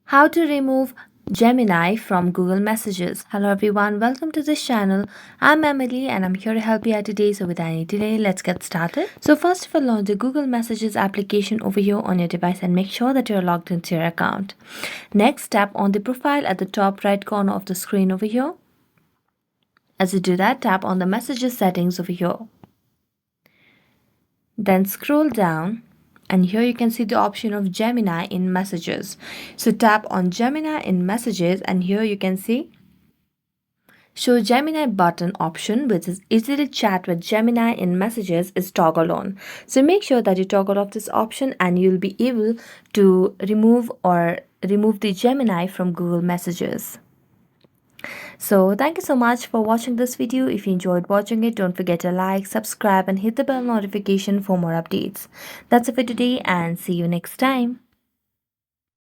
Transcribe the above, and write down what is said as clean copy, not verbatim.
How to remove Gemini from Google Messages. Hello everyone, welcome to this channel. I'm Emily and I'm here to help you out today. So without any delay, let's get started. So first of all, launch the Google Messages application over here on your device and make sure that you're logged into your account. Next, tap on the profile at the top right corner of the screen over here. As you do that, tap on the Messages settings over here. Then scroll down. And here you can see the option of Gemini in Messages. So tap on Gemini in Messages and here you can see Show Gemini button option, which is easy to chat with Gemini in Messages, is toggled on. So make sure that you toggle off this option and you'll be able to remove the Gemini from Google Messages. So thank you so much for watching this video. If you enjoyed watching it, don't forget to like, subscribe and hit the bell notification for more updates. That's it for today and see you next time.